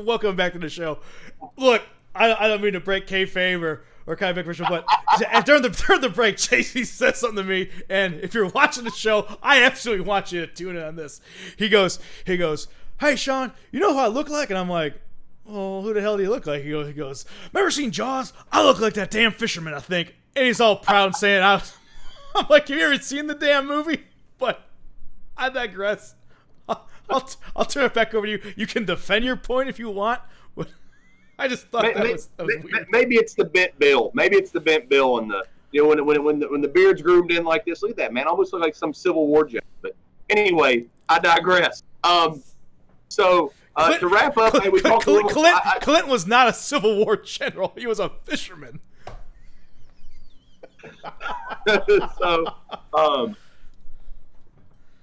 Welcome back to the show. Look, I don't mean to break kayfabe or kind of make Christian, but during the break, JC says something to me, and if you're watching the show, I absolutely want you to tune in on this. He goes, "Hey, Sean, you know who I look like?" And I'm like, "Oh, who the hell do you look like?" He goes, "Remember seen Jaws? I look like that damn fisherman, I think." And he's all proud and saying, I'm like, "Have you ever seen the damn movie?" But I digress. I'll turn it back over to you. You can defend your point if you want. But I just thought that was weird. Maybe it's the bent bill. Maybe it's the bent bill and the when the beard's groomed in like this. Look at that, man. Almost look like some Civil War general. But anyway, I digress. To wrap up, we talked a little. Clinton was not a Civil War general. He was a fisherman.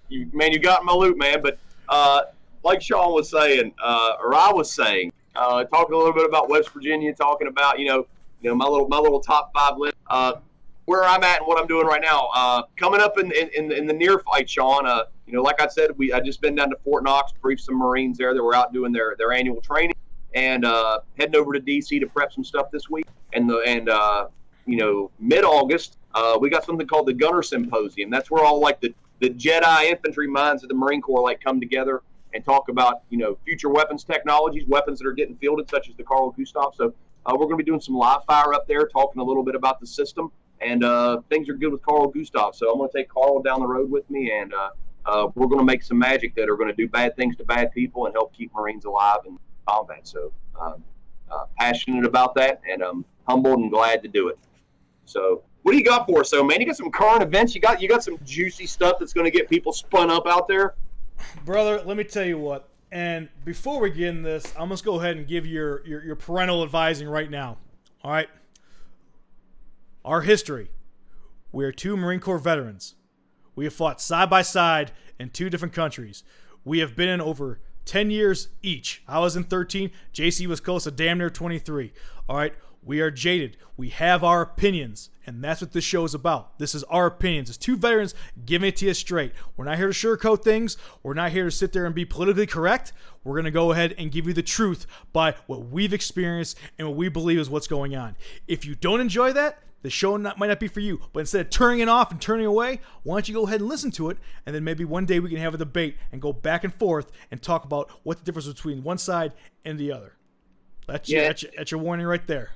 You got my loot, man. But like Sean was saying, or I was saying, talking a little bit about West Virginia, talking about my little top 5 list, where I'm at and what I'm doing right now. Coming up in the near fight, Sean. Like I said, I just been down to Fort Knox, briefed some Marines there that were out doing their annual training, and heading over to DC to prep some stuff this week. And mid-August, we got something called the Gunner Symposium. That's where all like the Jedi infantry minds of the Marine Corps like come together and talk about future weapons technologies, weapons that are getting fielded, such as the Carl Gustav. So we're going to be doing some live fire up there, talking a little bit about the system, and things are good with Carl Gustav. So I'm going to take Carl down the road with me, and we're going to make some magic that are going to do bad things to bad people and help keep Marines alive in combat. So passionate about that, and I'm humbled and glad to do it. So what do you got for us, though, man? You got some current events? You got some juicy stuff that's going to get people spun up out there? Brother, let me tell you what. And before we get in this, I'm going to go ahead and give your parental advising right now. All right? Our history. We are 2 Marine Corps veterans. We have fought side by side in 2 different countries. We have been in over 10 years each. I was in 13. JC was close to damn near 23. All right? We are jaded. We have our opinions, and that's what this show is about. This is our opinions. It's 2 veterans giving it to you straight. We're not here to sugarcoat things. We're not here to sit there and be politically correct. We're going to go ahead and give you the truth by what we've experienced and what we believe is what's going on. If you don't enjoy that, the show might not be for you. But instead of turning it off and turning away, why don't you go ahead and listen to it, and then maybe one day we can have a debate and go back and forth and talk about what the difference between one side and the other. That's your warning right there.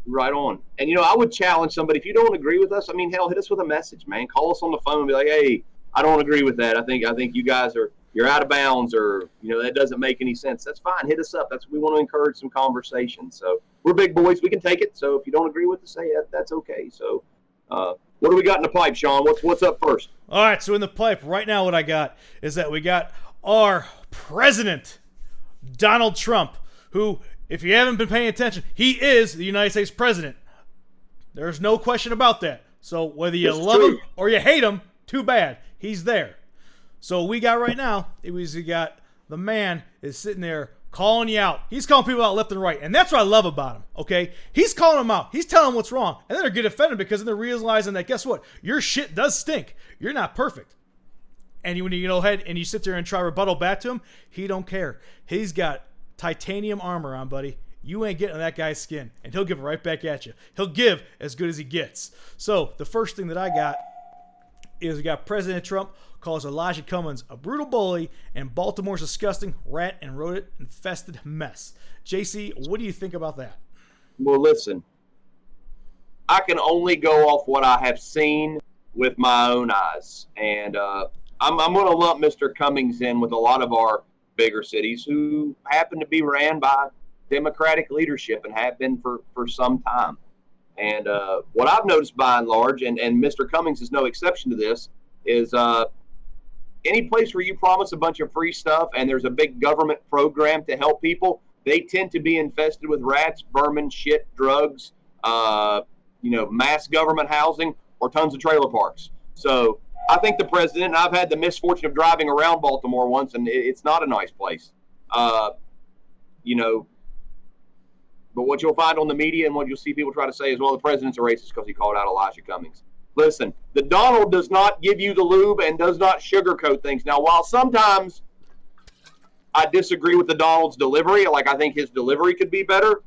Right on. And, I would challenge somebody, if you don't agree with us, hell, hit us with a message, man. Call us on the phone and be like, "Hey, I don't agree with that. I think you guys you're out of bounds, or, that doesn't make any sense." That's fine. Hit us up. We want to encourage some conversation. So we're big boys. We can take it. So if you don't agree with us, say that's okay. So what do we got in the pipe, Sean? What's up first? All right. So in the pipe right now, what I got is that we got our president, Donald Trump, who, if you haven't been paying attention, he is the United States president. There's no question about that. So whether you love him or you hate him, too bad. He's there. So what we got right now, we got the man is sitting there calling you out. He's calling people out left and right. And that's what I love about him, okay? He's calling them out. He's telling them what's wrong. And then they're getting offended because then they're realizing that, guess what? Your shit does stink. You're not perfect. And when you go ahead and you sit there and try to rebuttal back to him, he don't care. He's got titanium armor on, buddy. You ain't getting on that guy's skin, and he'll give it right back at you. He'll give as good as he gets. So the first thing that I got is we got President Trump calls Elijah Cummings a brutal bully and Baltimore's disgusting rat and rodent infested mess. JC, what do you think about that? Well, listen, I can only go off what I have seen with my own eyes, and I'm going to lump Mr. Cummings in with a lot of our bigger cities who happen to be ran by Democratic leadership and have been for some time. And what I've noticed by and large, and Mr. Cummings is no exception to this, is any place where you promise a bunch of free stuff and there's a big government program to help people, they tend to be infested with rats, vermin, shit, drugs, mass government housing, or tons of trailer parks. So I think the president, and I've had the misfortune of driving around Baltimore once, and it's not a nice place. But what you'll find on the media and what you'll see people try to say is, well, the president's a racist because he called out Elijah Cummings. Listen, the Donald does not give you the lube and does not sugarcoat things. Now, while sometimes I disagree with the Donald's delivery. Like, I think his delivery could be better.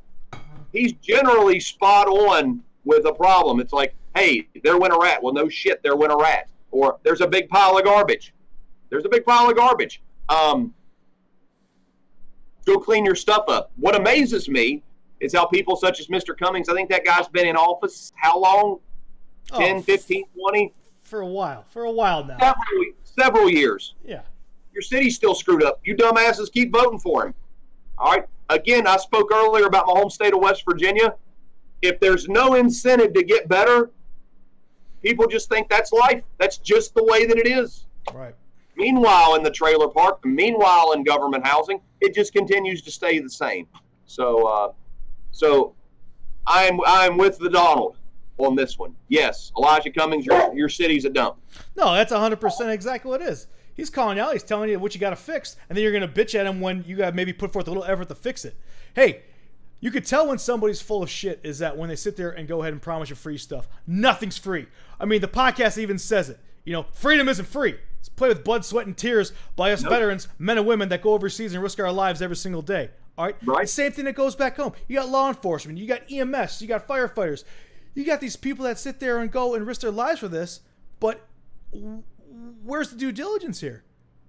He's generally spot on with a problem. It's like, hey, there went a rat. Well, no shit, there went a rat. Or there's a big pile of garbage. There's a big pile of garbage. Go clean your stuff up. What amazes me is how people such as Mr. Cummings, I think that guy's been in office how long? 10, 15, 20? For a while now. Several years. Yeah. Your city's still screwed up. You dumbasses keep voting for him. All right? Again, I spoke earlier about my home state of West Virginia. If there's no incentive to get better, people just think that's life. That's just the way that it is. Right. Meanwhile, in the trailer park, meanwhile in government housing, it just continues to stay the same. So I'm with the Donald on this one. Yes, Elijah Cummings, your city's a dump. No, that's 100% exactly what it is. He's calling you out. He's telling you what you got to fix, and then you're going to bitch at him when you got to maybe put forth a little effort to fix it. Hey, you could tell when somebody's full of shit is that when they sit there and go ahead and promise you free stuff. Nothing's free. I mean, the podcast even says it. You know, freedom isn't free. It's played with blood, sweat, and tears by us veterans, men and women that go overseas and risk our lives every single day. All right? Right. The same thing that goes back home. You got law enforcement. You got EMS. You got firefighters. You got these people that sit there and go and risk their lives for this, but where's the due diligence here?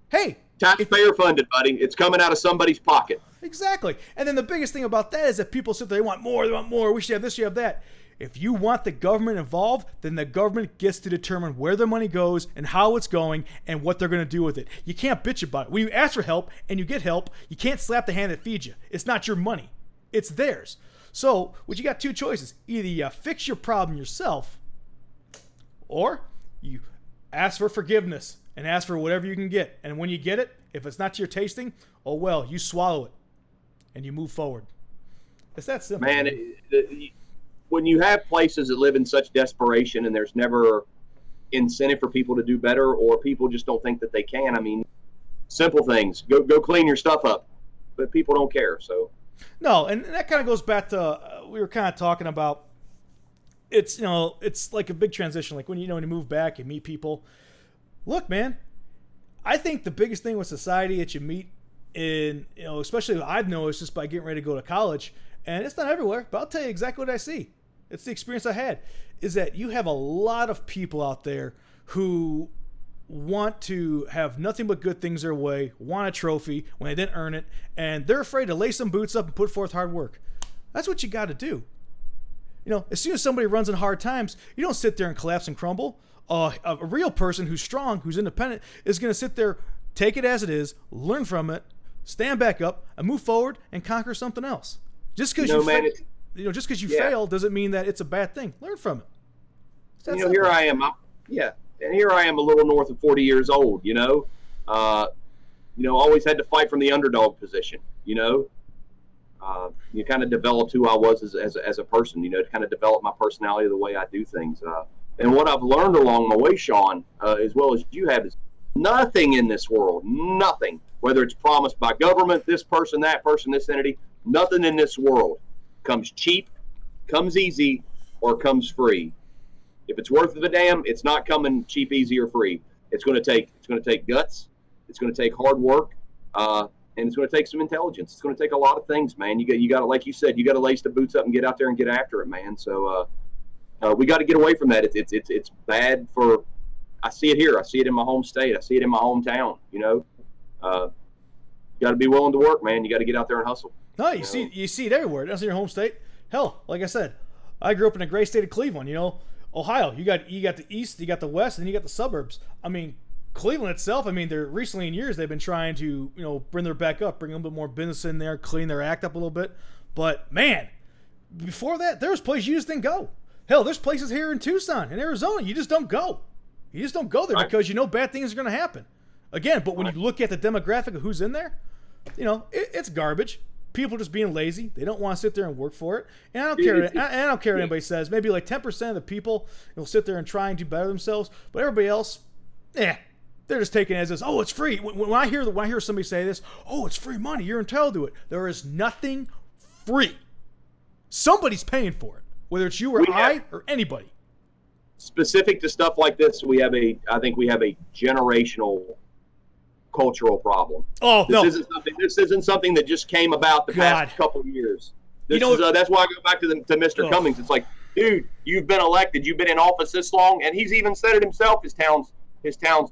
Hey. Taxpayer funded, buddy. It's coming out of somebody's pocket. Exactly. And then the biggest thing about that is that people sit there, they want more, we should have this, you have that. If you want the government involved, then the government gets to determine where their money goes and how it's going and what they're going to do with it. You can't bitch about it. When you ask for help and you get help, you can't slap the hand that feeds you. It's not your money. It's theirs. So, you got two choices. Either you fix your problem yourself, or you ask for forgiveness and ask for whatever you can get. And when you get it, if it's not to your tasting, oh well, you swallow it and you move forward. It's that simple. Man, when you have places that live in such desperation and there's never incentive for people to do better, or people just don't think that they can, I mean, simple things. Go clean your stuff up. But people don't care, so. No, and that kind of goes back to, we were kind of talking about, it's, you know, it's like a big transition. Like when you move back, you meet people. Look, man, I think the biggest thing with society that you meet in, you know, especially I've noticed just by getting ready to go to college, and it's not everywhere, but I'll tell you exactly what I see. It's the experience I had, is that you have a lot of people out there who want to have nothing but good things their way, want a trophy when they didn't earn it, and they're afraid to lace some boots up and put forth hard work. That's what you got to do. You know, as soon as somebody runs in hard times, you don't sit there and collapse and crumble. A real person who's strong, who's independent, is going to sit there, take it as it is, learn from it, stand back up, and move forward and conquer something else. Just because you fail doesn't mean that it's a bad thing. Learn from it. Here I am. And here I am, a little north of 40 years old. Always had to fight from the underdog position. You kind of developed who I was as a person. To kind of develop my personality, the way I do things. And what I've learned along my way, Sean, as well as you have, is nothing in this world, nothing, whether it's promised by government, this person, that person, this entity, nothing in this world comes cheap, comes easy, or comes free. If it's worth the damn, it's not coming cheap, easy, or free. It's going to take guts. It's going to take hard work, and it's going to take some intelligence. It's going to take a lot of things, man. You got to, like you said, you got to lace the boots up and get out there and get after it, man. So we got to get away from that. It's bad for. I see it here. I see it in my home state. I see it in my hometown. You got to be willing to work, man. You got to get out there and hustle. No, you see it everywhere. That's in your home state. Hell, like I said, I grew up in a great state of Cleveland. Ohio, you got the east, you got the west, and you got the suburbs. I mean, Cleveland itself, they're recently in years they've been trying to, bring their back up, bring a little bit more business in there, clean their act up a little bit. But man, before that, there was places you just didn't go. Hell, there's places here in Tucson, in Arizona, you just don't go. You just don't go there because bad things are going to happen. Again, but when you look at the demographic of who's in there, it's garbage. People just being lazy. They don't want to sit there and work for it. And I don't care. I don't care what anybody says. Maybe like 10% of the people will sit there and try and do better themselves. But everybody else, they're just taking it as this. Oh, it's free. When I hear somebody say this, oh, it's free money. You're entitled to it. There is nothing free. Somebody's paying for it, whether it's you or I or anybody. Specific to stuff like this, I think we have a generational cultural problem. Oh, no. This isn't something that just came about the past couple of years. That's why I go back to Mr. Cummings. It's like, dude, you've been elected, you've been in office this long, and he's even said it himself. His town's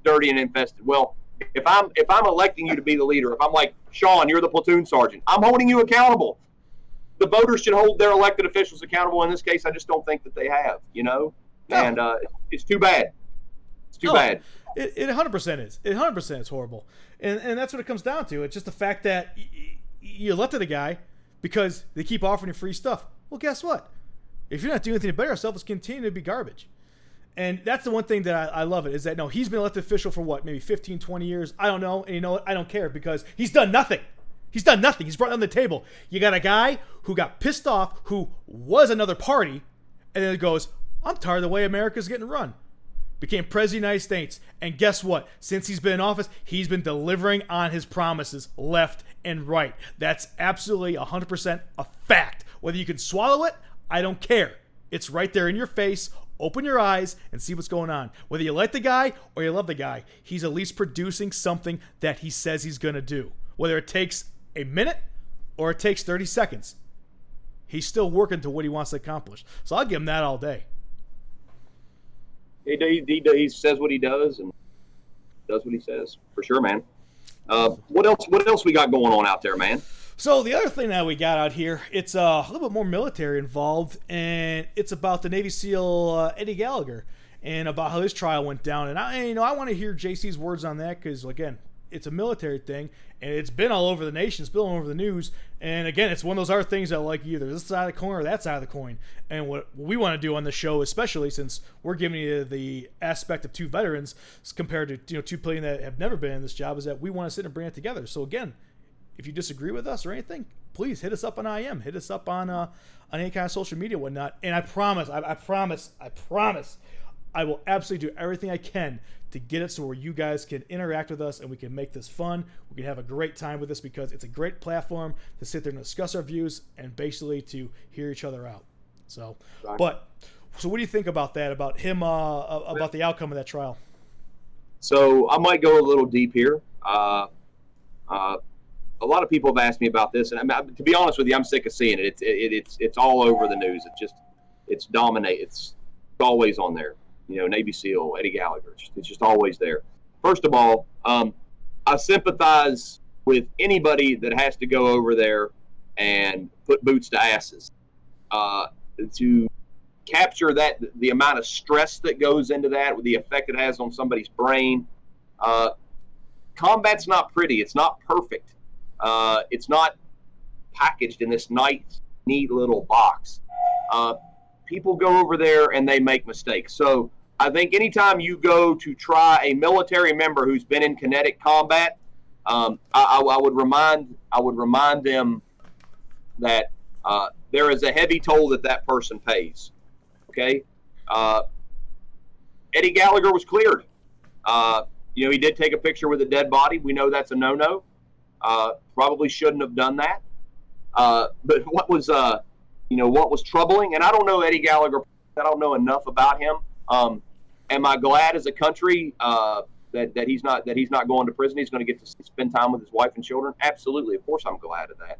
dirty and infested. Well, if I'm electing you to be the leader, if I'm like, Sean, you're the platoon sergeant, I'm holding you accountable. The voters should hold their elected officials accountable. In this case, I just don't think that they have, No. And it's too bad. It's too bad. It 100% is. It 100% is horrible. And that's what it comes down to. It's just the fact that you elected a guy because they keep offering you free stuff. Well, guess what? If you're not doing anything to better yourself, it's continue to be garbage. And that's the one thing that I love it, is that, no, he's been elected official for what, maybe 15, 20 years? I don't know. And you know what? I don't care, because he's done nothing. He's done nothing. He's brought on the table. You got a guy who got pissed off, who was another party, and then it goes, I'm tired of the way America's getting run. Became president of the United States. And guess what? Since he's been in office, he's been delivering on his promises left and right. That's absolutely 100% a fact. Whether you can swallow it, I don't care. It's right there in your face. Open your eyes and see what's going on. Whether you like the guy or you love the guy, he's at least producing something that he says he's going to do. Whether it takes a minute or it takes 30 seconds, he's still working to what he wants to accomplish. So I'll give him that all day. He says what he does and does what he says, for sure, man. What else we got going on out there, man? So the other thing that we got out here, it's a little bit more military involved, and it's about the Navy SEAL Eddie Gallagher and about how his trial went down. And I want to hear JC's words on that, because again, it's a military thing, and it's been all over the nation, it's been all over the news. And again, it's one of those other things that, like, either this side of the coin or that side of the coin. And what we want to do on the show, especially since we're giving you the aspect of two veterans compared to two players that have never been in this job, is that we want to sit and bring it together. So again, if you disagree with us or anything, please hit us up on IM, hit us up on any kind of social media, whatnot. And I promise, I will absolutely do everything I can to get it so where you guys can interact with us and we can make this fun. We can have a great time with this, because it's a great platform to sit there and discuss our views and basically to hear each other out. So, so what do you think about that? About him? About the outcome of that trial? So I might go a little deep here. A lot of people have asked me about this, and to be honest with you, I'm sick of seeing it. It's all over the news. It's dominate. It's always on there. Navy SEAL Eddie Gallagher. It's just always there. First of all, I sympathize with anybody that has to go over there and put boots to asses to capture the amount of stress that goes into that, with the effect it has on somebody's brain. Combat's not pretty. It's not perfect. It's not packaged in this nice, neat little box. People go over there and they make mistakes. So I think anytime you go to try a military member who's been in kinetic combat, I would remind them that there is a heavy toll that person pays. Okay, Eddie Gallagher was cleared. He did take a picture with a dead body. We know that's a no-no. Probably shouldn't have done that. But what was troubling, and I don't know Eddie Gallagher, I don't know enough about him. Am I glad as a country that he's not going to prison? He's going to get to spend time with his wife and children. Absolutely, of course, I'm glad of that.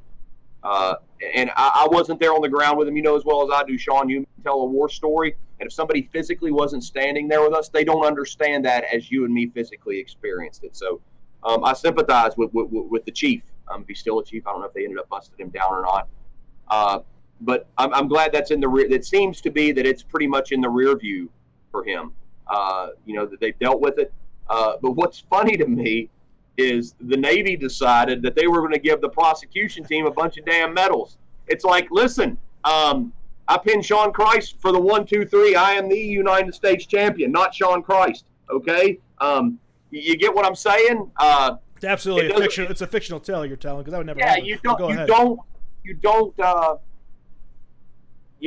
And I wasn't there on the ground with him, as well as I do, Sean. You tell a war story, and if somebody physically wasn't standing there with us, they don't understand that as you and me physically experienced it. So I sympathize with the chief. If he's still a chief, I don't know if they ended up busting him down or not. But I'm glad that's in the rear. It seems to be that it's pretty much in the rear view for him. That they've dealt with it. But what's funny to me is the Navy decided that they were going to give the prosecution team a bunch of damn medals. It's like, listen, I pinned Sean Christ for the 1, 2, 3. I am the United States champion, not Sean Christ. Okay. You get what I'm saying? It's absolutely it's a fictional tale you're telling, because that would never happen. You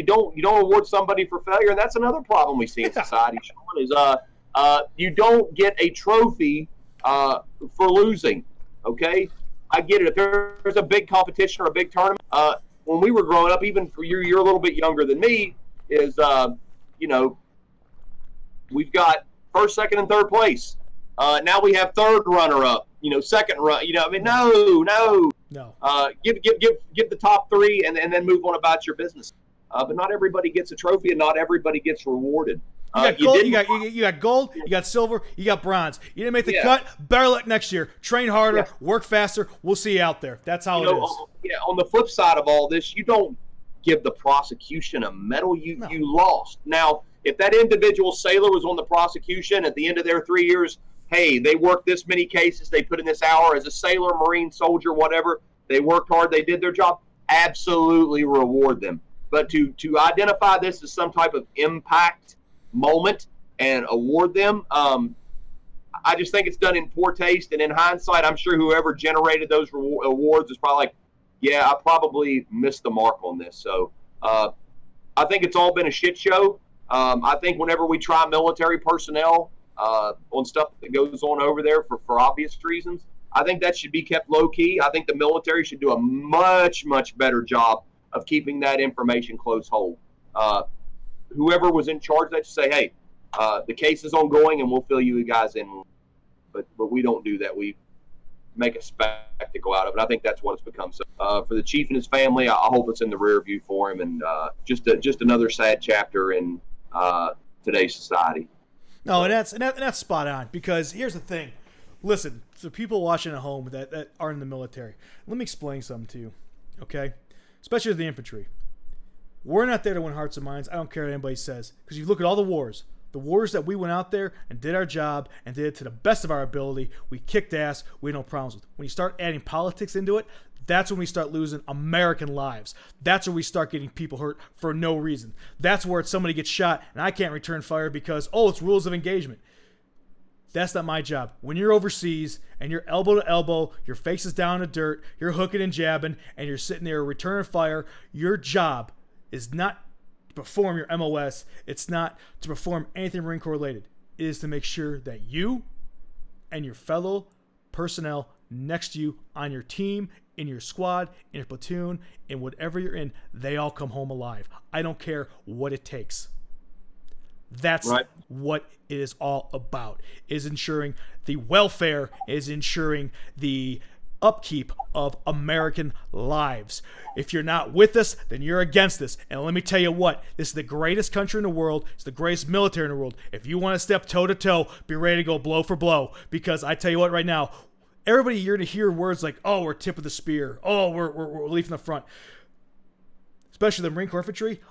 don't award somebody for failure, and that's another problem we see in society, Sean, is you don't get a trophy for losing. Okay, I get it. If there's a big competition or a big tournament, when we were growing up, even for you're a little bit younger than me, is we've got first, second, and third place. Now we have third runner-up, second run. I mean, no. Give the top three and then move on about your business. But not everybody gets a trophy and not everybody gets rewarded. You got gold, you got gold, you got silver, you got bronze. You didn't make the cut. Better luck next year. Train harder, work faster. We'll see you out there. That's how it is. On the flip side of all this, you don't give the prosecution a medal. You lost. Now, if that individual sailor was on the prosecution at the end of their 3 years, hey, they worked this many cases, they put in this hour as a sailor, Marine, soldier, whatever, they worked hard, they did their job, absolutely reward them. But to identify this as some type of impact moment and award them, I just think it's done in poor taste. And in hindsight, I'm sure whoever generated those awards is probably like, yeah, I probably missed the mark on this. So I think it's all been a shit show. I think whenever we try military personnel on stuff that goes on over there for obvious reasons, I think that should be kept low key. I think the military should do a much, much better job of keeping that information close hold. Whoever was in charge of that should say, hey, the case is ongoing and we'll fill you guys in. But we don't do that. We make a spectacle out of it. I think that's what it's become. So for the chief and his family, I hope it's in the rear view for him, and just another sad chapter in today's society. No, and that's spot on, because here's the thing. Listen, to people watching at home that aren't in the military, let me explain something to you, okay? Especially the infantry. We're not there to win hearts and minds. I don't care what anybody says, because you look at all the wars that we went out there and did our job and did it to the best of our ability. We kicked ass. We had no problems with it. When you start adding politics into it, that's when we start losing American lives. That's where we start getting people hurt for no reason. That's where somebody gets shot and I can't return fire because, it's rules of engagement. That's not my job. When you're overseas and you're elbow to elbow, your face is down in the dirt, you're hooking and jabbing, and you're sitting there returning fire, your job is not to perform your MOS. It's not to perform anything Marine Corps related. It is to make sure that you and your fellow personnel next to you on your team, in your squad, in your platoon, in whatever you're in, they all come home alive. I don't care what it takes. That's right. What it is all about, is ensuring the welfare, is ensuring the upkeep of American lives. If you're not with us, then you're against us. And let me tell you what, this is the greatest country in the world. It's the greatest military in the world. If you want to step toe to toe, be ready to go blow for blow. Because I tell you what right now, everybody, you're going to hear words like, we're tip of the spear. We're leaf in the front. Especially the Marine Corps infantry.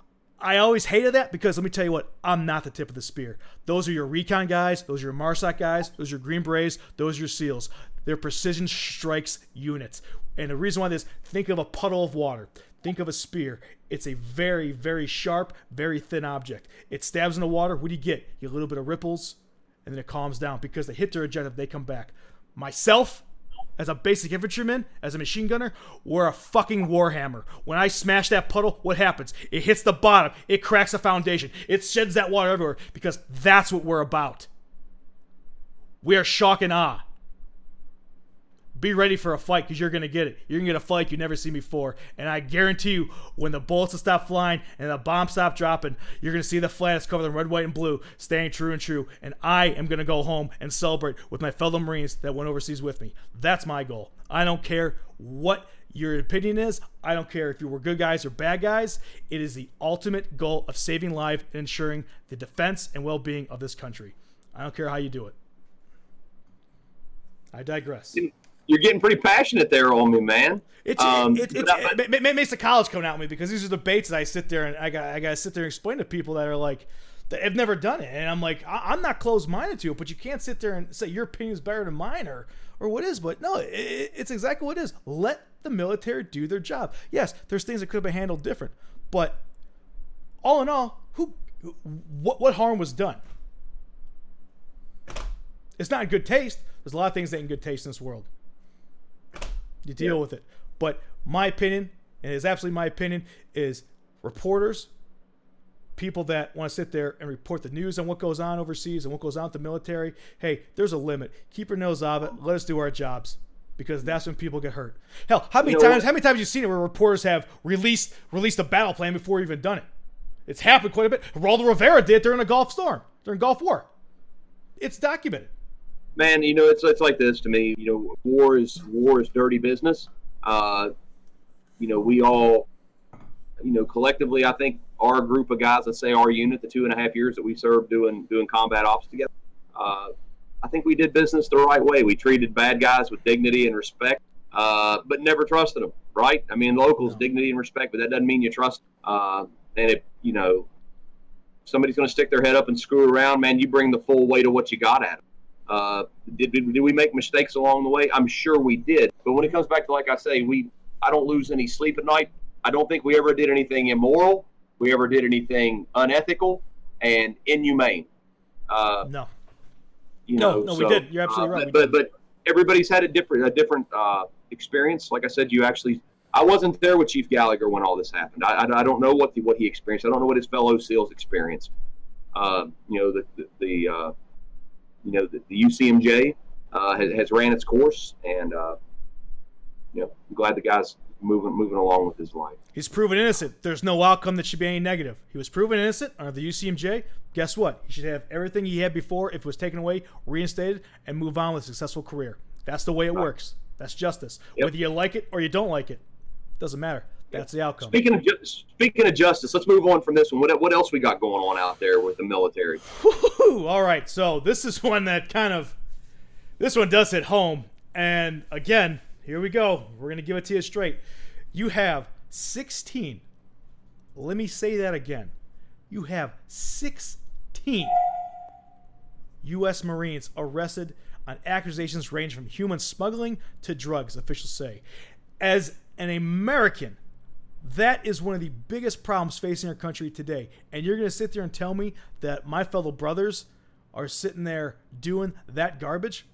I always hated that because let me tell you what, I'm not the tip of the spear. Those are your recon guys. Those are your MARSOC guys. Those are your Green Berets. Those are your SEALs. They're precision strikes units. And the reason why this, think of a puddle of water. Think of a spear. It's a very, very sharp, very thin object. It stabs in the water. What do you get? You get a little bit of ripples, and then it calms down because they hit their objective, they come back. Myself, as a basic infantryman, as a machine gunner, we're a fucking warhammer. When I smash that puddle, what happens? It hits the bottom. It cracks the foundation. It sheds that water everywhere because that's what we're about. We are shock and awe. Be ready for a fight because you're going to get it. You're going to get a fight you've never seen before. And I guarantee you, when the bullets stop flying and the bombs stop dropping, you're going to see the flag that's covered in red, white, and blue, staying true and true. And I am going to go home and celebrate with my fellow Marines that went overseas with me. That's my goal. I don't care what your opinion is. I don't care if you were good guys or bad guys. It is the ultimate goal of saving lives and ensuring the defense and well-being of this country. I don't care how you do it. I digress. You're getting pretty passionate there on me, man. It makes the college coming out with me because these are debates that I sit there and I got to sit there and explain to people that are like, that have never done it. And I'm like, I'm not closed-minded to it, but you can't sit there and say your opinion is better than mine or what is. But no, it's exactly what it is. Let the military do their job. Yes, there's things that could have been handled different, but all in all, what harm was done? It's not in good taste. There's a lot of things that ain't in good taste in this world. You deal with it. But my opinion, and it's absolutely my opinion, is reporters, people that want to sit there and report the news on what goes on overseas and what goes on with the military, hey, there's a limit. Keep your nose out of it. Let us do our jobs. Because that's when people get hurt. Hell, how many times have you seen it where reporters have released a battle plan before you've even done it? It's happened quite a bit. Geraldo Rivera did during the Gulf Storm, during Gulf War. It's documented. Man, it's like this to me. War is dirty business. We all, collectively, I think our group of guys, let's say our unit, the 2.5 years that we served doing combat ops together, I think we did business the right way. We treated bad guys with dignity and respect, but never trusted them. Right? I mean, locals, dignity and respect, but that doesn't mean you trust. And if somebody's going to stick their head up and screw around, man, you bring the full weight of what you got at them. Did we make mistakes along the way? I'm sure we did. But when it comes back to, like I say, I don't lose any sleep at night. I don't think we ever did anything immoral. We ever did anything unethical and inhumane. No, we did. You're absolutely right. But everybody's had a different experience. Like I said, I wasn't there with Chief Gallagher when all this happened. I don't know what he experienced. I don't know what his fellow SEALs experienced. The UCMJ has ran its course, and I'm glad the guy's moving along with his life. He's proven innocent. There's no outcome that should be any negative. He was proven innocent under the UCMJ. Guess what? He should have everything he had before, if it was taken away, reinstated, and move on with a successful career. That's the way it works. That's justice. Yep. Whether you like it or you don't like it, doesn't matter. That's the outcome. Speaking of justice, let's move on from this one. What else we got going on out there with the military? Woo-hoo. All right, so this is one that this one does hit home. And again, here we go. We're going to give it to you straight. You have 16. Let me say that again. You have 16 U.S. Marines arrested on accusations ranging from human smuggling to drugs, officials say. As an American, that is one of the biggest problems facing our country today. And you're going to sit there and tell me that my fellow brothers are sitting there doing that garbage?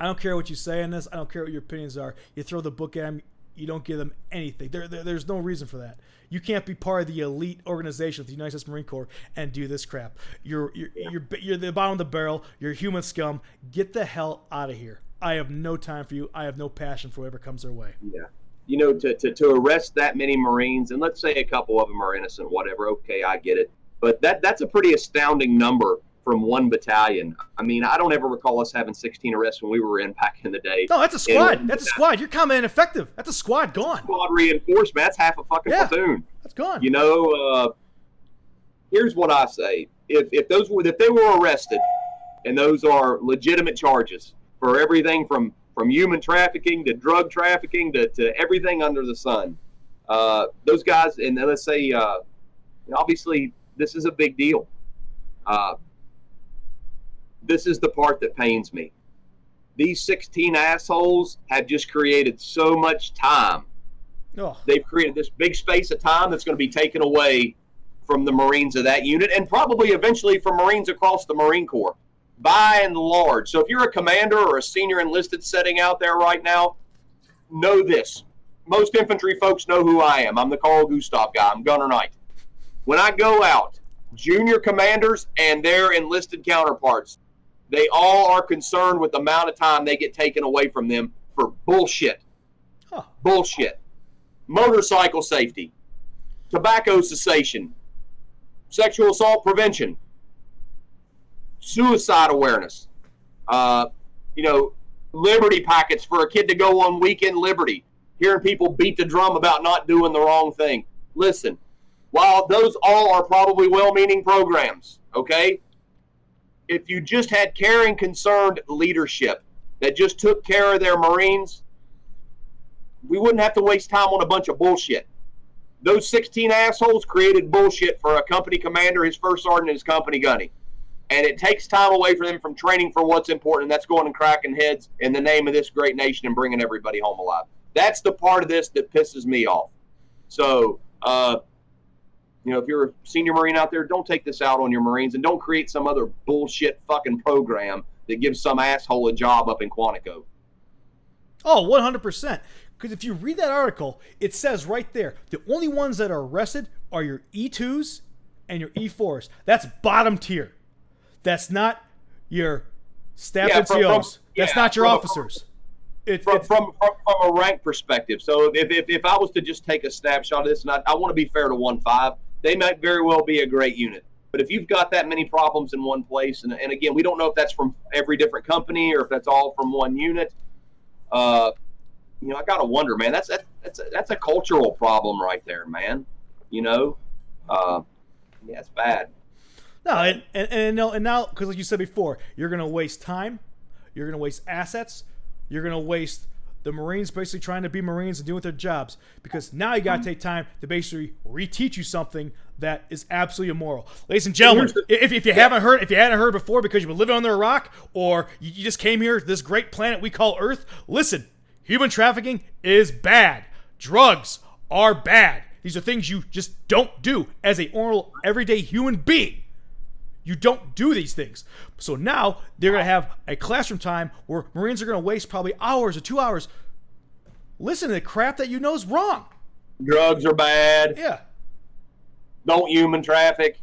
I don't care what you say on this. I don't care what your opinions are. You throw the book at them. You don't give them anything. There's no reason for that. You can't be part of the elite organization of the United States Marine Corps and do this crap. You're the bottom of the barrel. You're human scum. Get the hell out of here. I have no time for you. I have no passion for whatever comes our way. Yeah. To arrest that many Marines, and let's say a couple of them are innocent, whatever, okay, I get it. But that's a pretty astounding number from one battalion. I mean, I don't ever recall us having 16 arrests when we were in back in the day. No, that's a squad. That's a squad. You're coming ineffective. That's a squad gone. Squad reinforcement. That's half a fucking platoon. That's gone. Here's what I say. If they were arrested, and those are legitimate charges for everything from human trafficking to drug trafficking to everything under the sun, those guys, and let's say, obviously this is a big deal. This is the part that pains me. These 16 assholes have just created so much time. Oh. They've created this big space of time that's going to be taken away from the Marines of that unit, and probably eventually from Marines across the Marine Corps, by and large. So if you're a commander or a senior enlisted setting out there right now, know this. Most infantry folks know who I am. I'm the Carl Gustav guy. I'm Gunner Knight. When I go out, junior commanders and their enlisted counterparts, they all are concerned with the amount of time they get taken away from them for bullshit. Bullshit. Motorcycle safety, tobacco cessation, sexual assault prevention, suicide awareness, liberty packets for a kid to go on weekend liberty, hearing people beat the drum about not doing the wrong thing. Listen, while those all are probably well-meaning programs, okay, if you just had caring, concerned leadership that just took care of their Marines, we wouldn't have to waste time on a bunch of bullshit. Those 16 assholes created bullshit for a company commander, his first sergeant, and his company gunny. And it takes time away from them from training for what's important, and that's going and cracking heads in the name of this great nation and bringing everybody home alive. That's the part of this that pisses me off. So, if you're a senior Marine out there, don't take this out on your Marines, and don't create some other bullshit fucking program that gives some asshole a job up in Quantico. Oh, 100%. Because if you read that article, it says right there, the only ones that are arrested are your E2s and your E4s. That's bottom tier. That's not your staff NCOs. That's not your officers. From a rank perspective. So if I was to just take a snapshot of this, and I want to be fair to 1-5, they might very well be a great unit. But if you've got that many problems in one place, and again, we don't know if that's from every different company or if that's all from one unit. I got to wonder, man. That's a cultural problem right there, man. It's bad. No, and now, because like you said before, you're going to waste time, you're going to waste assets, you're going to waste the Marines basically trying to be Marines and doing their jobs, because now you got to take time to basically reteach you something that is absolutely immoral. Ladies and gentlemen, if you hadn't heard before because you've been living under a rock, or you just came here to this great planet we call Earth, listen, human trafficking is bad. Drugs are bad. These are things you just don't do as a normal, everyday human being. You don't do these things. So now they're going to have a classroom time where Marines are going to waste probably hours or 2 hours listening to the crap that you know is wrong. Drugs are bad. Yeah. Don't human traffic.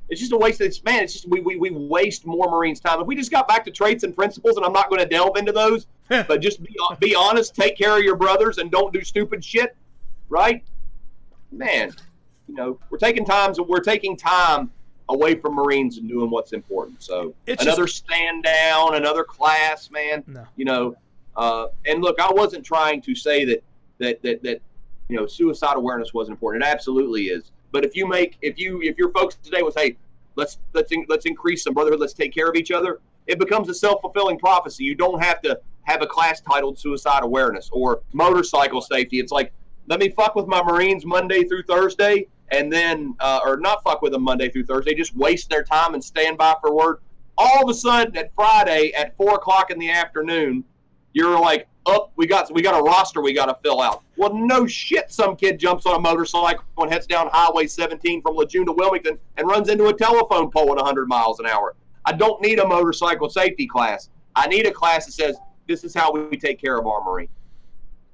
It's just a waste of this, man. It's just we waste more Marines' time. If we just got back to traits and principles, and I'm not going to delve into those, but just be honest, take care of your brothers, and don't do stupid shit, right? Man, we're taking time away from Marines and doing what's important. So another stand down, another class, man. No. And look, I wasn't trying to say that suicide awareness wasn't important. It absolutely is. But if your focus today was, hey, let's increase some brotherhood, let's take care of each other, it becomes a self-fulfilling prophecy. You don't have to have a class titled suicide awareness or motorcycle safety. It's like, let me fuck with my Marines Monday through Thursday, and then, or not fuck with them Monday through Thursday, just waste their time and stand by for word. All of a sudden, at Friday at 4:00 in the afternoon, you're like, we got a roster we got to fill out. Well, no shit, some kid jumps on a motorcycle and heads down Highway 17 from Lejeune to Wilmington and runs into a telephone pole at 100 miles an hour. I don't need a motorcycle safety class. I need a class that says, this is how we take care of our Marine.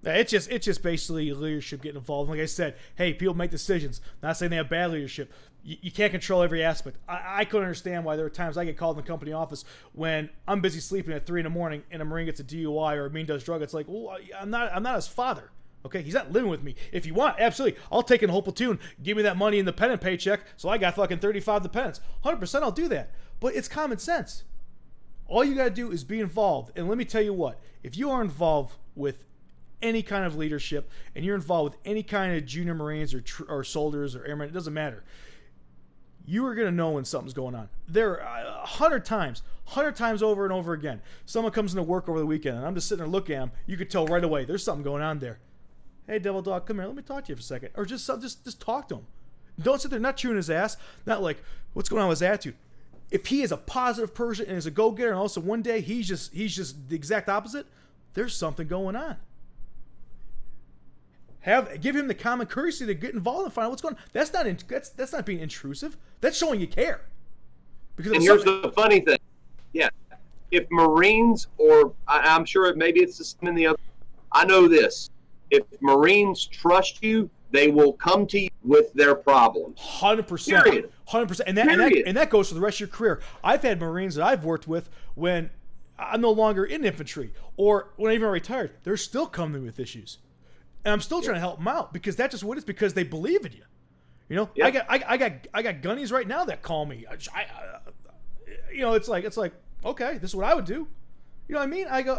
It's just basically leadership getting involved. Like I said, hey, people make decisions. Not saying they have bad leadership. You can't control every aspect. I couldn't understand why there were times I get called in the company office when I'm busy sleeping at 3 a.m. and a Marine gets a DUI or a Marine does drug. It's like, well, I'm not his father. Okay, he's not living with me. If you want, absolutely, I'll take in the whole platoon. Give me that money in the dependent paycheck, so I got fucking 35 dependents. 100%, I'll do that. But it's common sense. All you gotta do is be involved. And let me tell you what: if you are involved with any kind of leadership, and you're involved with any kind of junior Marines or soldiers or airmen, it doesn't matter. You are going to know when something's going on. There are 100 times over and over again. Someone comes into work over the weekend, and I'm just sitting there looking at him. You could tell right away there's something going on there. Hey, Devil Dog, come here. Let me talk to you for a second. Or just talk to him. Don't sit there not chewing his ass. Not like, what's going on with his attitude. If he is a positive person and is a go-getter, and also one day he's just the exact opposite, there's something going on. Give him the common courtesy to get involved and find out what's going on. That's not being intrusive. That's showing you care. Because here's the funny thing. Yeah. If Marines, or I'm sure maybe it's the same in the other, I know this. If Marines trust you, they will come to you with their problems. 100%. Period. 100%. And that goes for the rest of your career. I've had Marines that I've worked with when I'm no longer in infantry or when I even retired. They're still coming with issues. And I'm still trying to help them out because that's just what it's because they believe in you. I got gunnies right now that call me. It's like okay, this is what I would do. You know what I mean? I go,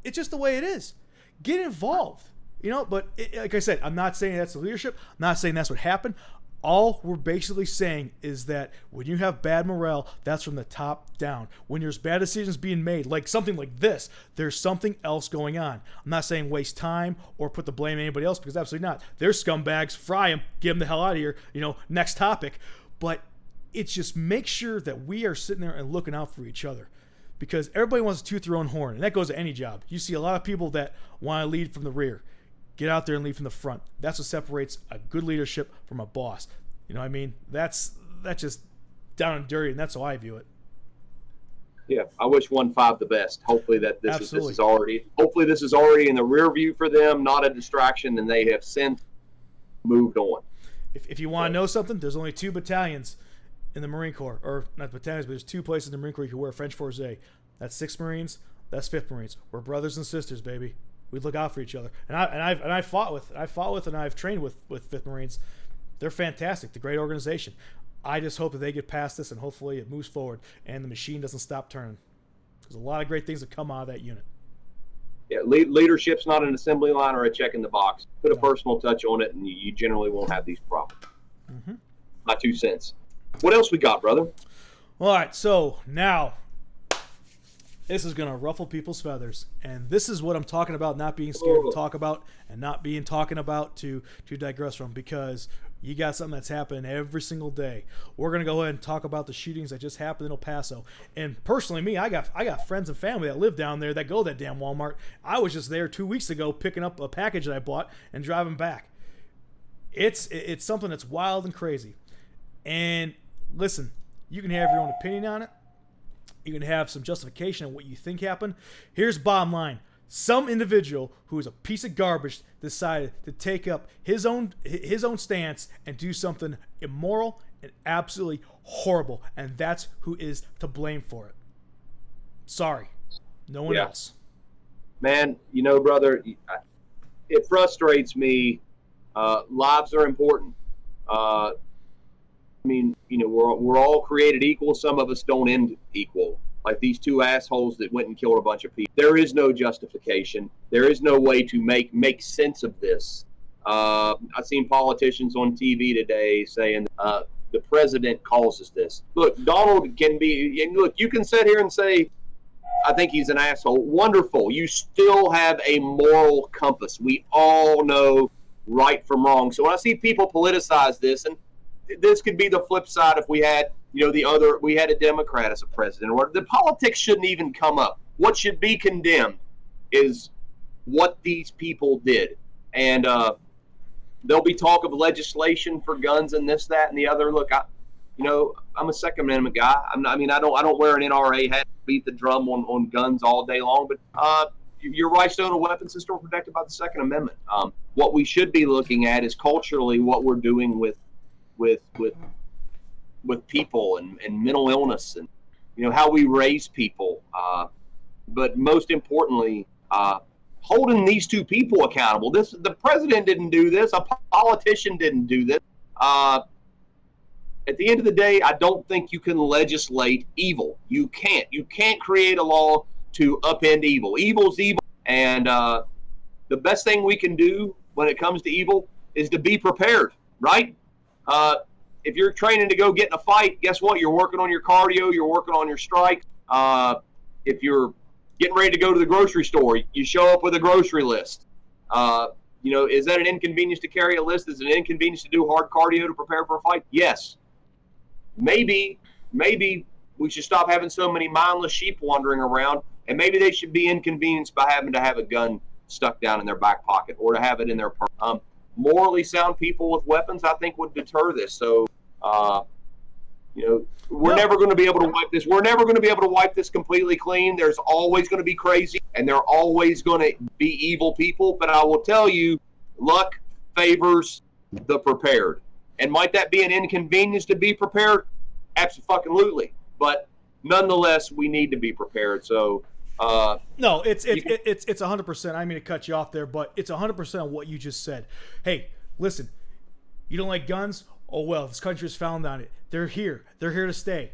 it's just the way it is. Get involved. But like I said, I'm not saying that's the leadership. I'm not saying that's what happened. All we're basically saying is that when you have bad morale, that's from the top down. When there's bad decisions being made, like something like this, there's something else going on. I'm not saying waste time or put the blame on anybody else, because absolutely not. They're scumbags. Fry them. Get them the hell out of here. Next topic. But it's just make sure that we are sitting there and looking out for each other, because everybody wants to toot their own horn, and that goes to any job. You see a lot of people that want to lead from the rear. Get out there and lead from the front. That's what separates a good leadership from a boss. You know what I mean? That's just down and dirty, and that's how I view it. Yeah, I wish 1-5 the best. Hopefully this is already in the rear view for them, not a distraction, and they have since moved on. If you want to know something, there's only 2 battalions in the Marine Corps, or not battalions, but there's 2 places in the Marine Corps you can wear French Fourze. That's 6th Marines. That's 5th Marines. We're brothers and sisters, baby. We look out for each other, and I've fought with and I've trained with 5th Marines. They're fantastic. The great organization. I just hope that they get past this and hopefully it moves forward and the machine doesn't stop turning. There's a lot of great things that come out of that unit. Yeah, leadership's not an assembly line or a check in the box. Put a personal touch on it, and you generally won't have these problems. Mm-hmm. My 2 cents. What else we got, brother? All right, so now this is going to ruffle people's feathers, and this is what I'm talking about, not being scared to talk about and not being talking about to digress from, because you got something that's happening every single day. We're going to go ahead and talk about the shootings that just happened in El Paso. And personally, me, I got friends and family that live down there that go to that damn Walmart. I was just there 2 weeks ago picking up a package that I bought and driving back. It's something that's wild and crazy. And listen, you can have your own opinion on it. You can have some justification on what you think happened. Here's bottom line. Some individual who is a piece of garbage decided to take up his own stance and do something immoral and absolutely horrible, and that's who is to blame for it. Sorry, no one else. Man, brother, it frustrates me. Lives are important. We're all created equal. Some of us don't end equal. Like these 2 assholes that went and killed a bunch of people. There is no justification. There is no way to make sense of this. I've seen politicians on TV today saying the president causes this. Look, Donald can be, and look, you can sit here and say, I think he's an asshole. Wonderful. You still have a moral compass. We all know right from wrong. So when I see people politicize this, and this could be the flip side if we had, we had a Democrat as a president, or the politics shouldn't even come up. What should be condemned is what these people did. And there'll be talk of legislation for guns and this, that, and the other. Look, I'm a Second Amendment guy. I don't wear an NRA hat, beat the drum on guns all day long, but your rights to own a weapon system are protected by the Second Amendment. What we should be looking at is culturally what we're doing with people and mental illness and how we raise people, but most importantly, holding these 2 people accountable. The president didn't do this. A politician didn't do this. At the end of the day, I don't think you can legislate evil. You can't create a law to upend evil. Evil's evil, and the best thing we can do when it comes to evil is to be prepared, right? If you're training to go get in a fight, guess what? You're working on your cardio. You're working on your strikes. If you're getting ready to go to the grocery store, you show up with a grocery list. Is that an inconvenience to carry a list? Is it an inconvenience to do hard cardio to prepare for a fight? Yes. Maybe we should stop having so many mindless sheep wandering around, and maybe they should be inconvenienced by having to have a gun stuck down in their back pocket or to have it in their purse. Morally sound people with weapons, I think, would deter this. So, we're never going to be able to wipe this. We're never going to be able to wipe this completely clean. There's always going to be crazy, and there are always going to be evil people. But I will tell you, luck favors the prepared. And might that be an inconvenience to be prepared? Absolutely. But nonetheless, we need to be prepared. So. No, it's 100%. I mean to cut you off there, but it's 100% on what you just said. Hey, listen, you don't like guns? Oh well, this country is founded on it. They're here. They're here to stay.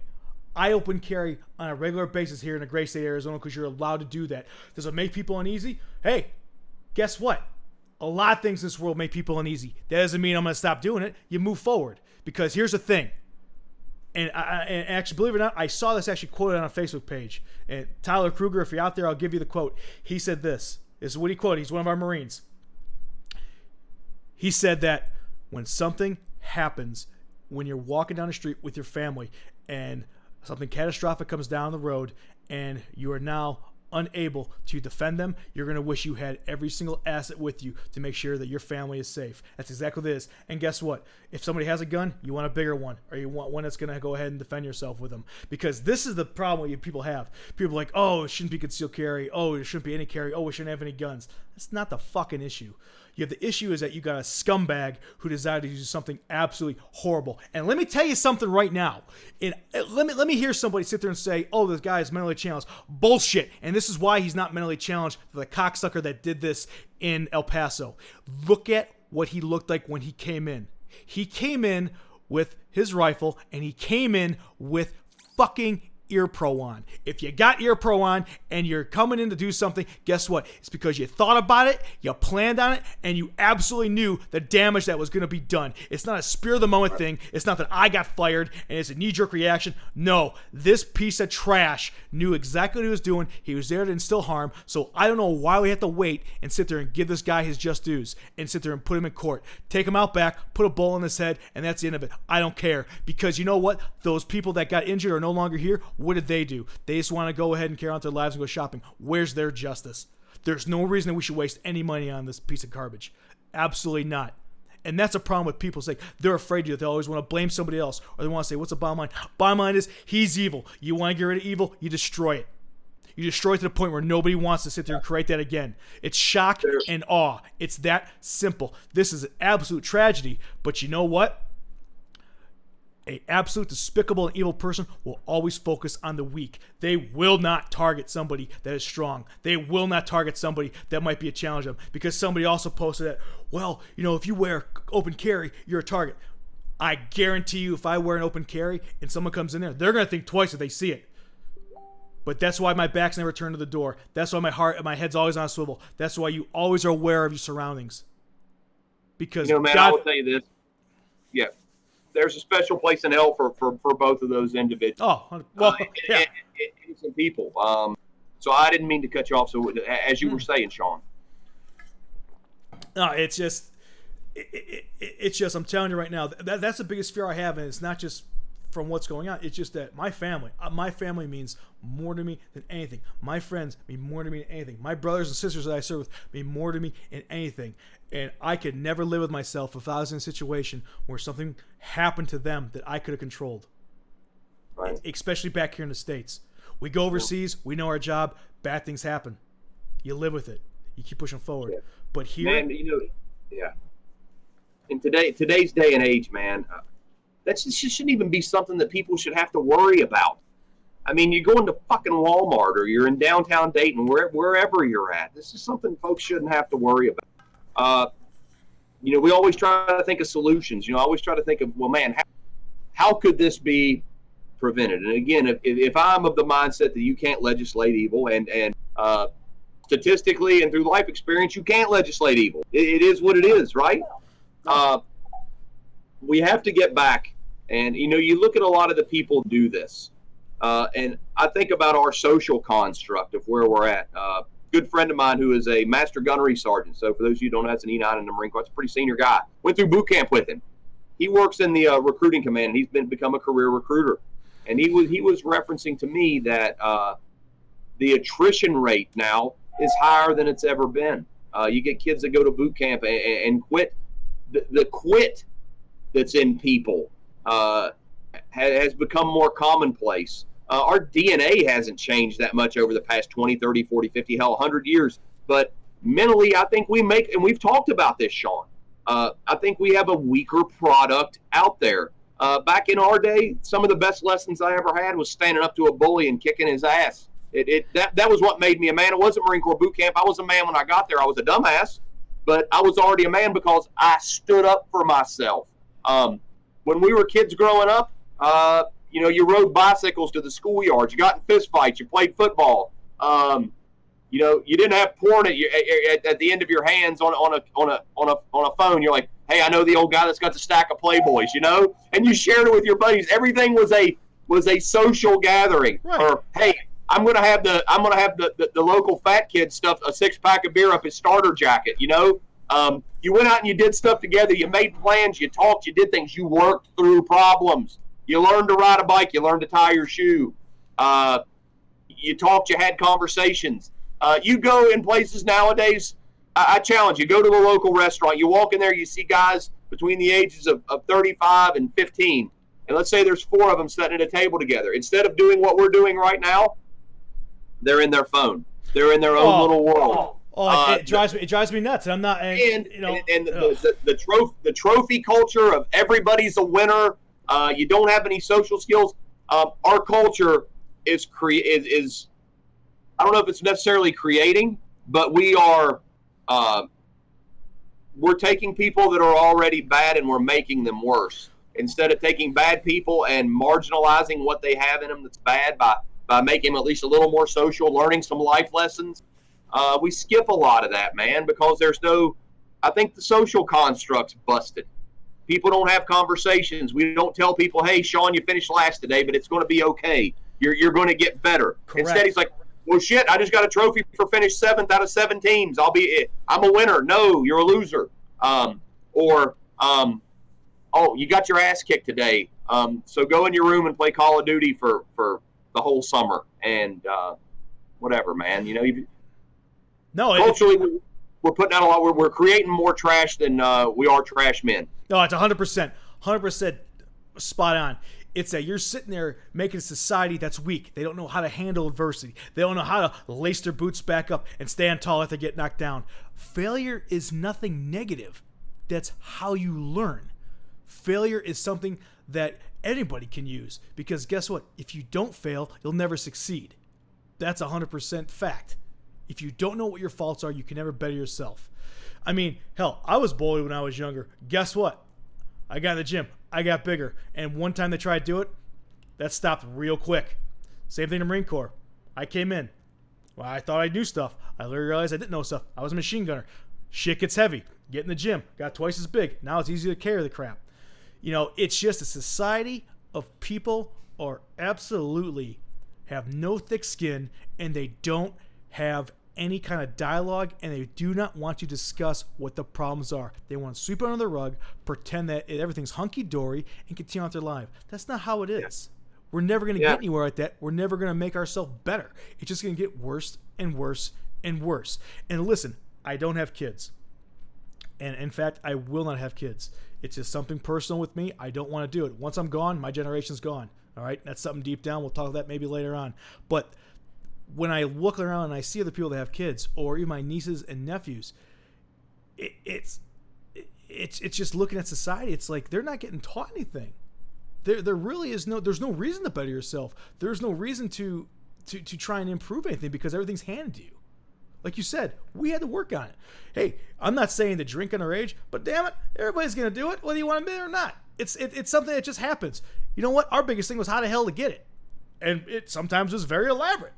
I open carry on a regular basis here in the great state of Arizona because you're allowed to do that. Does it make people uneasy? Hey, guess what? A lot of things in this world make people uneasy. That doesn't mean I'm going to stop doing it. You move forward, because here's the thing. And actually, believe it or not, I saw this actually quoted on a Facebook page. And Tyler Kruger, if you're out there, I'll give you the quote. He said this. This is what he quoted. He's one of our Marines. He said that when something happens, when you're walking down the street with your family and something catastrophic comes down the road and you are now unable to defend them, you're going to wish you had every single asset with you to make sure that your family is safe. That's exactly what it is. And guess what? If somebody has a gun, you want a bigger one, or you want one that's going to go ahead and defend yourself with them. Because this is the problem people have. People are like, oh, it shouldn't be concealed carry. Oh, it shouldn't be any carry. Oh, we shouldn't have any guns. That's not the fucking issue. The issue is that you got a scumbag who decided to do something absolutely horrible. And let me tell you something right now. Let me hear somebody sit there and say, oh, this guy is mentally challenged. Bullshit. And this is why he's not mentally challenged, for the cocksucker that did this in El Paso. Look at what he looked like when he came in. He came in with his rifle, and he came in with fucking ear pro on. If you got ear pro on and you're coming in to do something, guess what? It's because you thought about it, you planned on it, and you absolutely knew the damage that was going to be done. It's not a spear of the moment thing. It's not that I got fired and it's a knee-jerk reaction. No, this piece of trash knew exactly what he was doing. He was there to instill harm. So I don't know why we have to wait and sit there and give this guy his just dues and sit there and put him in court. Take him out back, put a bowl in his head, and that's the end of it. I don't care, because you know what? Those people that got injured are no longer here. What did they do? They just want to go ahead and carry on their lives and go shopping. Where's their justice? There's no reason that we should waste any money on this piece of garbage. Absolutely not. And that's a problem with people. It's like they're afraid of you. They always want to blame somebody else, or they want to say, what's the bottom line? Bottom line is, he's evil. You want to get rid of evil, you destroy it. You destroy it to the point where nobody wants to sit there and create that again. It's shock and awe. It's that simple. This is an absolute tragedy, but you know what? An absolute despicable and evil person will always focus on the weak. They will not target somebody that is strong. They will not target somebody that might be a challenge to them, because somebody also posted that, well, you know, if you wear open carry, you're a target. I guarantee you, if I wear an open carry and someone comes in there, they're going to think twice if they see it. But that's why my back's never turned to the door. That's why my head's always on a swivel. That's why you always are aware of your surroundings. Because, you know, man, I will tell you this. Yeah. There's a special place in hell for both of those individuals. Oh, well, yeah. Innocent people. So I didn't mean to cut you off. So as you were saying, Sean. No, it's just, I'm telling you right now, that's the biggest fear I have, and it's not just from what's going on. It's just that my family means more to me than anything. My friends mean more to me than anything. My brothers and sisters that I serve with mean more to me than anything. And I could never live with myself if I was in a situation where something happened to them that I could have controlled. Right. Especially back here in the States. We go overseas, we know our job, bad things happen. You live with it. You keep pushing forward. Yeah. But here... Man, you know, yeah. In today's day and age, man, that shouldn't even be something that people should have to worry about. I mean, you go into fucking Walmart, or you're in downtown Dayton, wherever you're at. This is something folks shouldn't have to worry about. You know, we always try to think of solutions. You know, I always try to think of, well, man, how could this be prevented? And again, if I'm of the mindset that you can't legislate evil, and statistically and through life experience, you can't legislate evil. It is what it is, right? We have to get back. And, you know, you look at a lot of the people do this. And I think about our social construct of where we're at. Good friend of mine who is a master gunnery sergeant. So for those of you who don't know, that's an E9 in the Marine Corps. It's a pretty senior guy. Went through boot camp with him. He works in the recruiting command, and he's become a career recruiter. And he was referencing to me that the attrition rate now is higher than it's ever been. You get kids that go to boot camp and quit. The quit that's in people has become more commonplace. Our DNA hasn't changed that much over the past 20, 30, 40, 50, hell, 100 years. But mentally, I think and we've talked about this, Sean, I think we have a weaker product out there. Back in our day, some of the best lessons I ever had was standing up to a bully and kicking his ass. That was what made me a man. It wasn't Marine Corps boot camp. I was a man when I got there. I was a dumbass, but I was already a man because I stood up for myself. When we were kids growing up, you know, you rode bicycles to the schoolyard. You got in fist fights. You played football. You know, you didn't have porn at the end of your hands on a phone. You're like, hey, I know the old guy that's got the stack of Playboys, you know, and you shared it with your buddies. Everything was a social gathering. Right. Or hey, I'm gonna have the local fat kid stuff a 6-pack of beer up his starter jacket. You know, you went out and you did stuff together. You made plans. You talked. You did things. You worked through problems. You learned to ride a bike. You learned to tie your shoe. You talked. You had conversations. You go in places nowadays, I challenge you, go to a local restaurant. You walk in there, you see guys between the ages of 35 and 15. And let's say there's 4 of them sitting at a table together. Instead of doing what we're doing right now, they're in their phone. They're in their own little world. It drives me nuts. I'm not, the trophy culture of everybody's a winner. You don't have any social skills. Our culture is I don't know if it's necessarily creating, but we're taking people that are already bad and we're making them worse. instead of taking bad people and marginalizing what they have in them that's bad by making them at least a little more social, learning some life lessons. We skip a lot of that, man, because I think the social construct's busted. People don't have conversations. We don't tell people, hey, Sean, you finished last today, but it's going to be okay. You're going to get better. Correct. Instead, he's like, well, shit, I just got a trophy for finish 7th out of 7 teams. I'm a winner. No, you're a loser. Oh, you got your ass kicked today. So go in your room and play Call of Duty for the whole summer and whatever, man. Culturally, we're putting out a lot. We're creating more trash than we are trash men. No, it's 100% spot on. It's that you're sitting there making a society that's weak. They don't know how to handle adversity. They don't know how to lace their boots back up and stand tall if they get knocked down. Failure is nothing negative. That's how you learn. Failure is something that anybody can use, because guess what? If you don't fail, you'll never succeed. That's 100% fact. If you don't know what your faults are, you can never better yourself. I mean, hell, I was bullied when I was younger. Guess what? I got in the gym. I got bigger. And one time they tried to do it, that stopped real quick. Same thing in the Marine Corps. I came in. Well, I thought I knew stuff. I later realized I didn't know stuff. I was a machine gunner. Shit gets heavy. Get in the gym. Got twice as big. Now it's easy to carry the crap. It's just a society of people are absolutely have no thick skin, and they don't have any kind of dialogue, and they do not want to discuss what the problems are. They want to sweep it under the rug, pretend that everything's hunky-dory, and continue on with their life. That's not how it is. We're never going to get anywhere like that. We're never going to make ourselves better. It's just going to get worse and worse and worse. And listen, I don't have kids. And in fact, I will not have kids. It's just something personal with me. I don't want to do it. Once I'm gone, my generation's gone. All right? That's something deep down. We'll talk about that maybe later on. But when I look around and I see other people that have kids, or even my nieces and nephews, it's just looking at society. It's like they're not getting taught anything. There really is there's no reason to better yourself. There's no reason to try and improve anything, because everything's handed to you. Like you said, we had to work on it. Hey, I'm not saying to drink underage, but damn it, everybody's going to do it, whether you want to admit it or not. It's something that just happens. You know what? Our biggest thing was how the hell to get it. And it sometimes was very elaborate,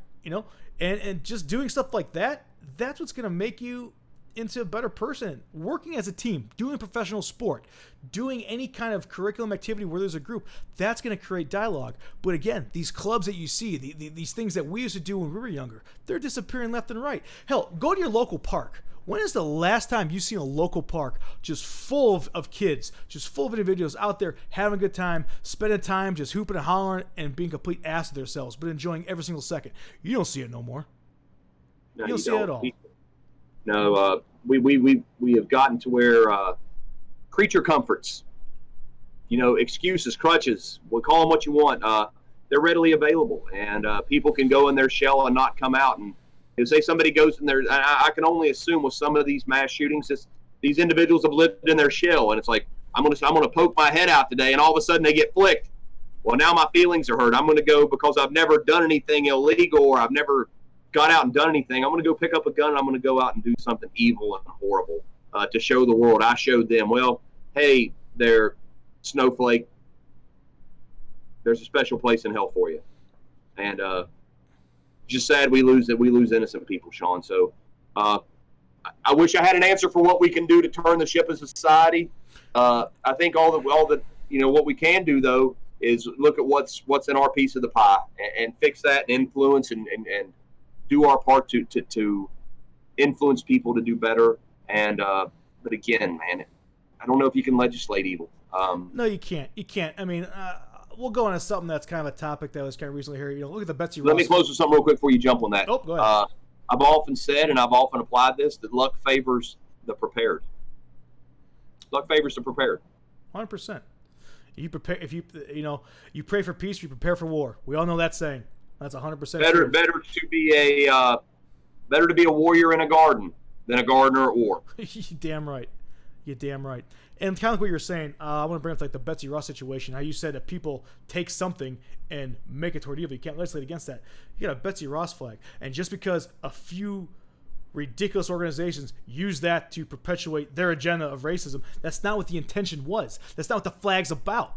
and just doing stuff like that, that's what's going to make you into a better person. Working as a team, doing professional sport, doing any kind of curriculum activity where there's a group, that's going to create dialogue. But again, these clubs that you see, these things that we used to do when we were younger, they're disappearing left and right. Hell, go to your local park. When is the last time you've seen a local park just full of kids, just full of individuals out there having a good time, spending time just hooping and hollering and being complete ass of themselves, but enjoying every single second? You don't see it no more. No, you don't see it at all. No, we have gotten to where creature comforts, excuses, crutches, we'll call them what you want. They're readily available, and people can go in their shell and not come out. And say somebody goes in there, I can only assume with some of these mass shootings, these individuals have lived in their shell, and it's like, I'm gonna poke my head out today, and all of a sudden they get flicked. Well, now my feelings are hurt. I'm gonna go because I've never done anything illegal, or I've never got out and done anything. I'm going to go pick up a gun and I'm going to go out and do something evil and horrible to show the world. I showed them, well, hey, they're snowflake. There's a special place in hell for you. And just sad we lose innocent people, Sean. So I wish I had an answer for what we can do to turn the ship as a society. I think all the what we can do though is look at what's in our piece of the pie and fix that and influence and do our part to influence people to do better. And but again, man, I don't know if you can legislate evil. No, you can't. You can't. I mean, we'll go into something that's kind of a topic that was kind of recently here. Look at the Betsy Ross. Let me close with something real quick before you jump on that. Oh, go ahead. I've often said, and I've often applied this, that luck favors the prepared. Luck favors the prepared. 100%. You prepare if you pray for peace, you prepare for war. We all know that saying. That's 100% better to be a warrior in a garden than a gardener at war. You're damn right. You're damn right. And kind of like what you're saying, I want to bring up like the Betsy Ross situation. How you said that people take something and make it toward evil. You can't legislate against that. You got a Betsy Ross flag, and just because a few ridiculous organizations use that to perpetuate their agenda of racism, that's not what the intention was. That's not what the flag's about.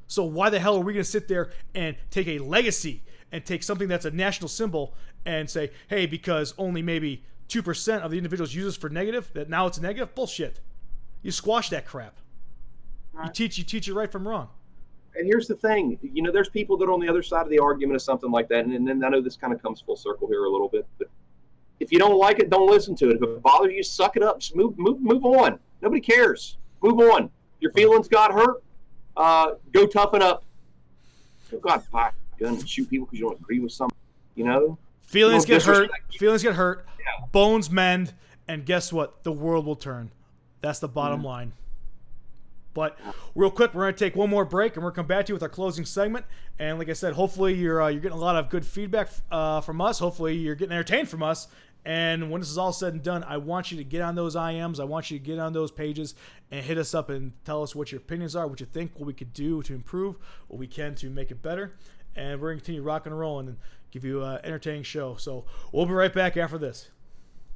So why the hell are we going to sit there and take a legacy and take something that's a national symbol and say, hey, because only maybe 2% of the individuals use this for negative, that now it's negative? Bullshit. You squash that crap. Right. You teach it right from wrong. And here's the thing, there's people that are on the other side of the argument of something like that. And then I know this kind of comes full circle here a little bit, but if you don't like it, don't listen to it. If it bothers you, suck it up. Just move on. Nobody cares. Move on. Your feelings got hurt. Go toughen up. Go God, buy a gun and shoot people because you don't agree with something. Feelings get hurt. Feelings get hurt. Yeah. Bones mend, and guess what? The world will turn. That's the bottom line. But real quick, we're going to take one more break, and we're going to come back to you with our closing segment. And like I said, hopefully you're getting a lot of good feedback from us. Hopefully you're getting entertained from us. And when this is all said and done, I want you to get on those IMs. I want you to get on those pages and hit us up and tell us what your opinions are, what you think, what we could do to improve, what we can to make it better. And we're going to continue rocking and rolling and give you an entertaining show. So we'll be right back after this.